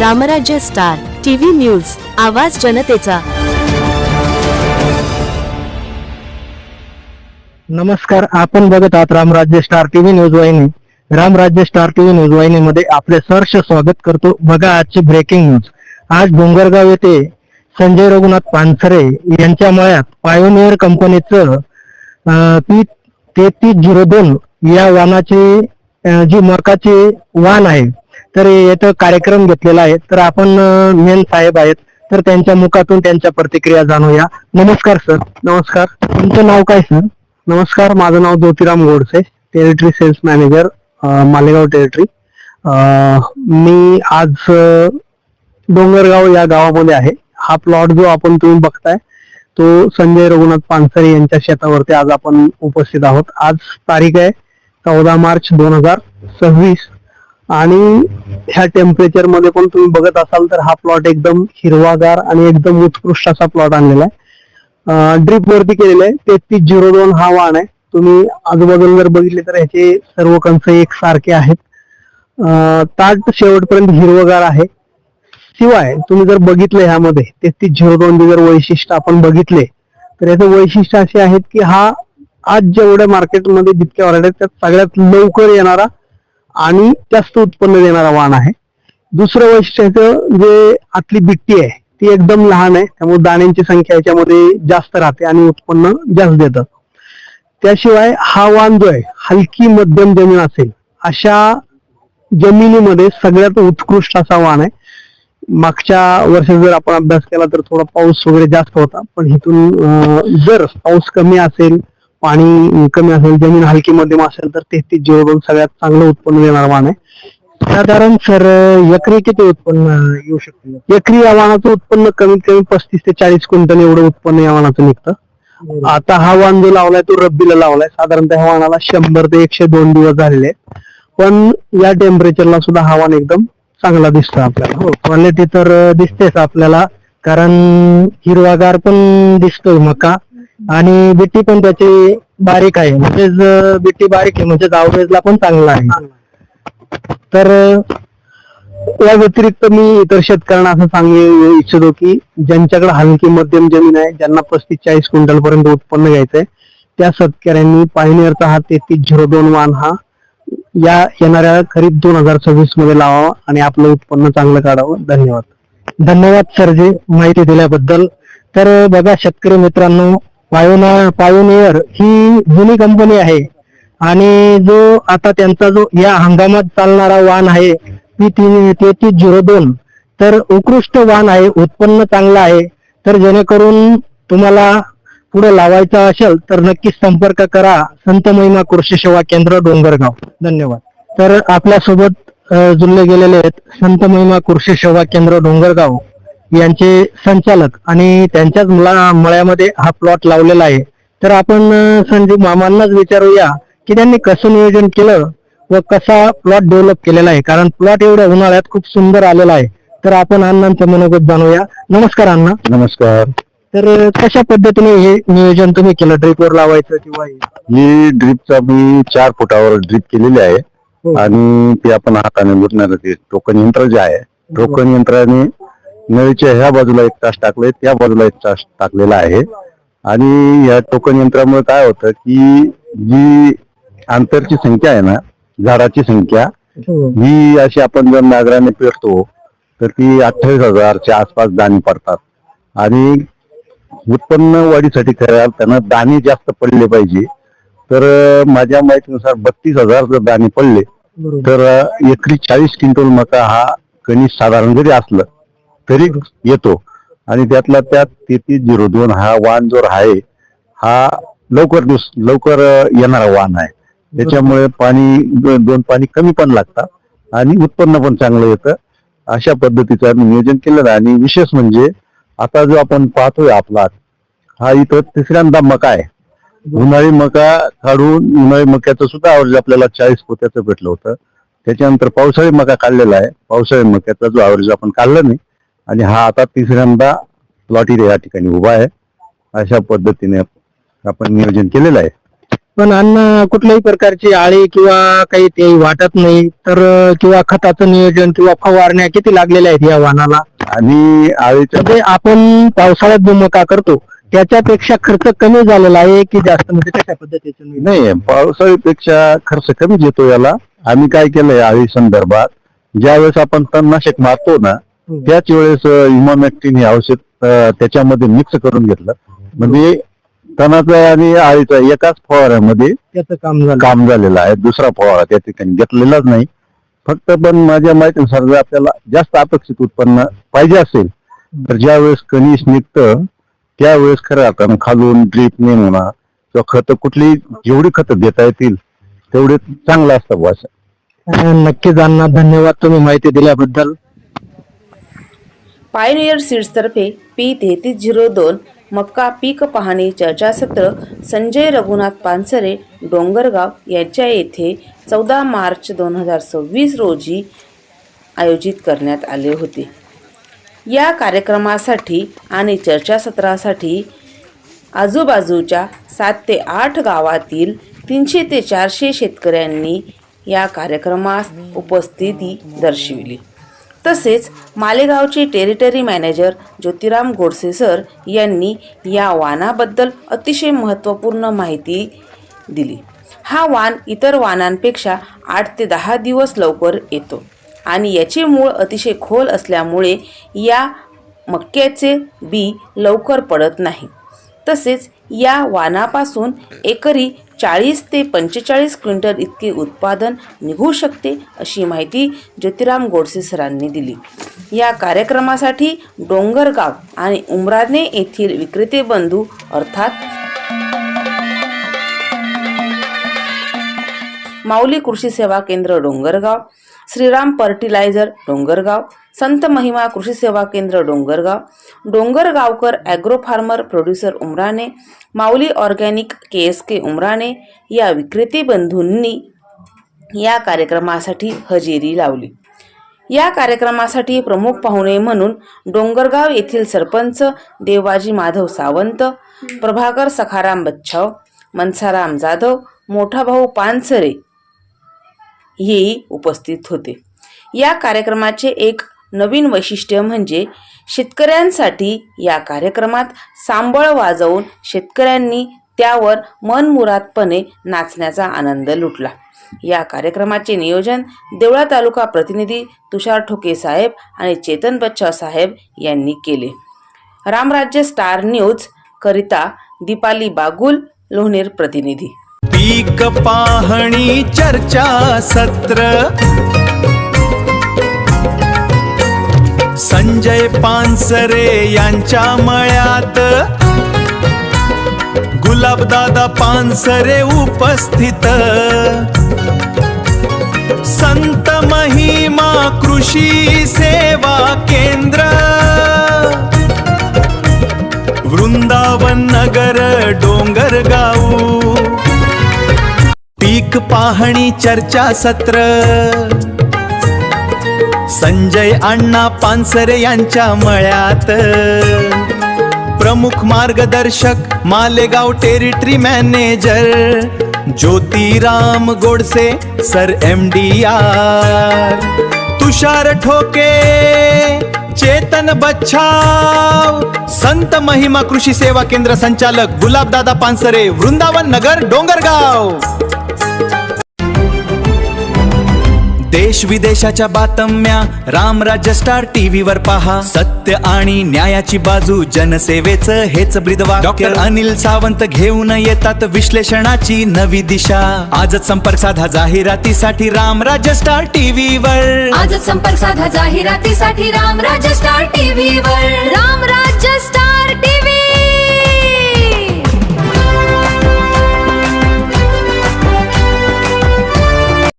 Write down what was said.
रामराज्य star TV news, आवाज जनतेचा। नमस्कार, आपण बघत आहात रामराज्य स्टार टीव्ही न्यूज वाहिनी। रामराज्य स्टार टीव्ही न्यूज वाहिनी मध्ये आपले सहर्ष स्वागत करतो। बघा आजची ब्रेकिंग न्यूज। आज डोंगरगाव येथे संजय रघुनाथ पानसरे यांच्या मळ्यात पायोनियर कंपनीचं P3302 या वाहनाची जी मकाची वाहन आहे, तर याचा कार्यक्रम घेतलेला आहे। तर आपण मेन साहेब आहेत, तर त्यांच्या मुखातून त्यांच्या प्रतिक्रिया जाणूया। नमस्कार सर। नमस्कार, तुमचं नाव काय सर? नमस्कार, माझं नाव Jyotiram Godse, territory sales manager, Malegaon territory. मी आज डोंगरगाव या गावामध्ये आहे। हा प्लॉट जो आपण तुम्ही बघताय तो संजय रघुनाथ पानसरे यांच्या शेतावरती आज आपण उपस्थित आहोत। आज तारीख आहे 14 मार्च 2026 आणि ह्या टेम्परेचर मध्ये पण तुम्ही बघत असाल तर हा प्लॉट एकदम हिरवागार आणि एकदम उत्कृष्ट असा प्लॉट आणलेला आहे। ड्रिप वरती केलेला आहे। 3302 हा वाहन आहे। तुम्ही आजूबाजूला जर बघितले तर ह्याचे सर्व कंस एकसारखे आहेत। ताट शेवटपर्यंत हिरवगार आहे। शिवाय तुम्ही जर बघितले ह्यामध्ये 3302 जर वैशिष्ट्य आपण बघितले तर याचं वैशिष्ट्य असे आहेत की हा आज जेवढ्या मार्केटमध्ये जितक्या ऑर्डर आहेत त्यात सगळ्यात लवकर येणारा आणि जास्त उत्पन्न देणारा वाहन आहे। दुसरं वैशिष्ट्याचं जे आतली बिट्टी आहे ती एकदम लहान आहे, त्यामुळे दाण्यांची संख्या याच्यामध्ये जास्त राहते आणि उत्पन्न जास्त देतं। त्याशिवाय हा वाहन जो आहे हलकी मध्यम जमीन असेल अशा जमिनीमध्ये सगळ्यात उत्कृष्ट असा वाहन आहे। मागच्या वर्षी जर आपण अभ्यास केला तर थोडा पाऊस वगैरे जास्त होता, पण इथून जर पाऊस कमी असेल, पाणी कमी असेल, जमीन हलकी मध्यम असेल तर 3302 सगळ्यात चांगलं उत्पन्न देणारा वाहन आहे। साधारण सर एकरी किती उत्पन्न येऊ शकते? एकरी या वाहनाचं उत्पन्न कमीत कमी 35 ते 40 क्विंटल एवढं उत्पन्न या वाहनाचं निघतं। आता हा वाहन जो लावलाय तो रब्बीला लावलाय। साधारणतः ह्या वाहनाला 100 ते 102 दिवस झालेले आहेत, पण या टेम्परेचरला सुद्धा हा वाहन एकदम चांगला दिसतो आपल्याला। हो, क्वालिटी तर दिसतेच आपल्याला, कारण हिरवागार पण दिसतोय मका आणि बिट्टी पण त्याची बारीक आहे, म्हणजेच बिट्टी बारीक आहे म्हणजे आवरेजला पण चांगला आहे। तर या व्यतिरिक्त मी इतर शेतकऱ्यांना असं सांगू इच्छितो की ज्यांच्याकडे हलकी मध्यम जमीन आहे, ज्यांना 35-40 क्विंटल पर्यंत उत्पन्न घ्यायचंय, त्या शेतकऱ्यांनी पायोनियरचा हा 3302 वाहन हा या येणाऱ्या खरीप 2026 मध्ये लावावा आणि आपलं उत्पन्न चांगलं काढावं। धन्यवाद। धन्यवाद सर जी माहिती दिल्याबद्दल। तर बघा शेतकरी मित्रांनो, पायोनियर ही जुनी कंपनी आहे आणि जो आता त्यांचा जो या हंगामात चालणारा वाहन आहे P3302 तर उत्कृष्ट वाहन आहे, उत्पन्न चांगलं आहे। तर जेणेकरून तुम्हाला पुढे लावायचा असेल तर नक्कीच संपर्क करा संत महिमा कृषी सेवा केंद्र डोंगरगाव। धन्यवाद। तर आपल्यासोबत जुळले गेलेले आहेत संत महिमा कृषी सेवा केंद्र डोंगरगाव यांचे संचालक आणि त्यांच्याच मळ्यामध्ये हा प्लॉट लावलेला आहे। तर आपण संजीव मामांनाच विचारूया की त्यांनी कसं नियोजन केलं व कसा प्लॉट डेव्हलप केलेला आहे, कारण प्लॉट एवढ्या उन्हाळ्यात खूप सुंदर आलेला आहे। तर आपण अण्णांचं मनोगत जाणूया। नमस्कार अण्णा। नमस्कार। तर कशा पद्धतीने हे नियोजन तुम्ही केलं, ड्रिपवर लावायचं किंवा ही ड्रिपचा मी 4 फुटावर ड्रिप केलेली आहे आणि ते आपण हाताने बुटणार ते टोकन यंत्र जे आहे, टोकन यंत्राने नळीच्या ह्या बाजूला 1 तास टाकले, त्या बाजूला 1 तास टाकलेला आहे। आणि या टोकन यंत्रामुळे काय होतं की जी अंतरची संख्या आहे ना, झाडाची संख्या ही अशी आपण जर नांगराने पेरतो तर ती 28,000च्या आसपास दाणे पडतात आणि उत्पन्न वाढीसाठी करायला त्यांना दाणे जास्त पडले पाहिजे। तर माझ्या माहितीनुसार 32,000 जर दाणे पडले तर एकरी 40 क्विंटल मका हा कनिष्ठ साधारण जरी असलं तरी येतो। आणि त्यातला त्यात 3302 हा वाहन जो आहे हा लवकर येणारा वाहन आहे। त्याच्यामुळे दोन पाणी कमी पण लागतात आणि उत्पन्न पण चांगलं येतं। अशा पद्धतीचं आम्ही नियोजन केलेलं आहे। आणि विशेष म्हणजे आता जो आपण पाहतोय आपला हा इथं 3ऱ्यांदा मका आहे। उन्हाळी मका काढून उन्हाळी मक्याचं सुद्धा ॲव्हरेज आपल्याला 40 पोत्याचं भेटलं होतं। त्याच्यानंतर पावसाळी मका काढलेला आहे, पावसाळी मक्याचा जो ॲव्हरेज आपण काढला नाही आणि हा आता 3ऱ्यांदा प्लॉट या ठिकाणी उभा आहे। अशा पद्धतीने आपण नियोजन केलेलं आहे. पण अन्न कुठल्याही प्रकारची आळी किंवा काही ते वाटत नाही तर किंवा खताचं नियोजन किंवा फवारण्या किती लागलेल्या आहेत या वाहनाला? आणि आळीच्या म्हणजे आपण पावसाळ्यात जो मका करतो त्याच्यापेक्षा खर्च कमी झालेला आहे की जास्त, म्हणजे कशा पद्धतीचं नियोजन? नाही, पावसाळीपेक्षा खर्च कमीच येतो याला. आम्ही काय केलंय आळी संदर्भात, ज्यावेळेस आपण तणनाशक मारतो ना त्याच वेळेस इमॅमेक्टिन हे औषध त्याच्यामध्ये मिक्स करून घेतलं. म्हणजे तणाचा आणि आळीचा एकाच फवाऱ्यामध्ये त्याचं काम काम झालेलं आहे. दुसरा फवारा त्या ठिकाणी घेतलेलाच नाही. फक्त पण माझ्या माहितीनुसार जर आपल्याला जास्त अपेक्षित उत्पन्न पाहिजे असेल तर ज्यावेळेस कणीस निघतं त्यावेळेस खरं अर्थानं खालून ड्रीपने म्हणा किंवा खत कुठली जेवढी खतं देता येतील तेवढे चांगलं असतं बुवा असं. नक्कीच अण्णा, धन्यवाद तुम्ही माहिती दिल्याबद्दल. पायनियर सीड्सतर्फे P3302 मक्का पीक पाहणी चर्चासत्र संजय रघुनाथ पानसरे डोंगरगाव यांच्या येथे 14 मार्च 2026 रोजी आयोजित करण्यात आले होते. या कार्यक्रमासाठी आणि चर्चासत्रासाठी आजूबाजूच्या 7 ते 8 गावातील 300 ते 400 शेतकऱ्यांनी या कार्यक्रमास उपस्थिती दर्शविली. तसेच मालेगावचे territory manager Jyotiram Godse sir यांनी या वाणाबद्दल अतिशय महत्त्वपूर्ण माहिती दिली. हा वाण इतर वाणांपेक्षा 8 ते 10 दिवस लवकर येतो आणि याचे मूळ अतिशय खोल असल्यामुळे या मक्याचे बी लवकर पडत नाही. तसेच या वाणापासून एकरी 40 ते 45 क्विंटल इतके उत्पादन निघू शकते अशी माहिती ज्योतिराम गोडसे सरांनी दिली. या कार्यक्रमासाठी डोंगरगाव आणि उमराणे येथील विक्रेते बंधू अर्थात माऊली कृषी सेवा केंद्र डोंगरगाव, श्रीराम फर्टिलायझर डोंगरगाव, संत महिमा Krushi Seva Kendra Dongargaon, Dongargaonkar agro farmer producer Umrane, Mauli organic KSK Umrane या विक्रेते बंधूंनी या कार्यक्रमासाठी हजेरी लावली. या कार्यक्रमासाठी प्रमुख पाहुणे म्हणून डोंगरगाव येथील सरपंच देवाजी माधव सावंत, प्रभाकर सखाराम बच्छाव, मनसाराम जाधव, मोठा भाऊ पानसरे हेही उपस्थित होते. या कार्यक्रमाचे एक नवीन वैशिष्ट्य म्हणजे शेतकऱ्यांसाठी या कार्यक्रमात सांबळ वाजवून शेतकऱ्यांनी त्यावर मनमुरादपणे नाचण्याचा आनंद लुटला. या कार्यक्रमाचे नियोजन देवळा तालुका प्रतिनिधी तुषार ठोके साहेब आणि चेतन बच्छाव साहेब यांनी केले. रामराज्य स्टार न्यूज करिता दीपाली बागुल, लोणेर प्रतिनिधी. पीक पाहणी चर्चा सत्र संजय पानसरे यांच्या मळ्यात गुलाबदादा पानसरे उपस्थित. संत महिमा कृषी सेवा केंद्र वृंदावन नगर डोंगरगाव. पीक पाहणी चर्चा सत्र संजय अण्णा पानसरे यांच्या मळ्यात. प्रमुख मार्गदर्शक Malegaon territory manager Jyotiram Godse sir MDR, तुषार ठोके, चेतन बच्छाव, संत महिमा कृषी सेवा केंद्र संचालक गुलाबदादा पानसरे वृंदावन नगर डोंगरगाव. देश विदेशाच्या बातम्या रामराज्य स्टार TV वर पहा. सत्य आणि न्यायाची बाजू, जनसेवेचं हेच ब्रीदवा. डॉक्टर अनिल सावंत घेऊन येतात विश्लेषणाची नवी दिशा. आजच संपर्क साधा जाहिरातीसाठी रामराज्य स्टार TV वर. आजच संपर्क साधा जाहिरातीसाठी रामराज्य स्टार TV वर.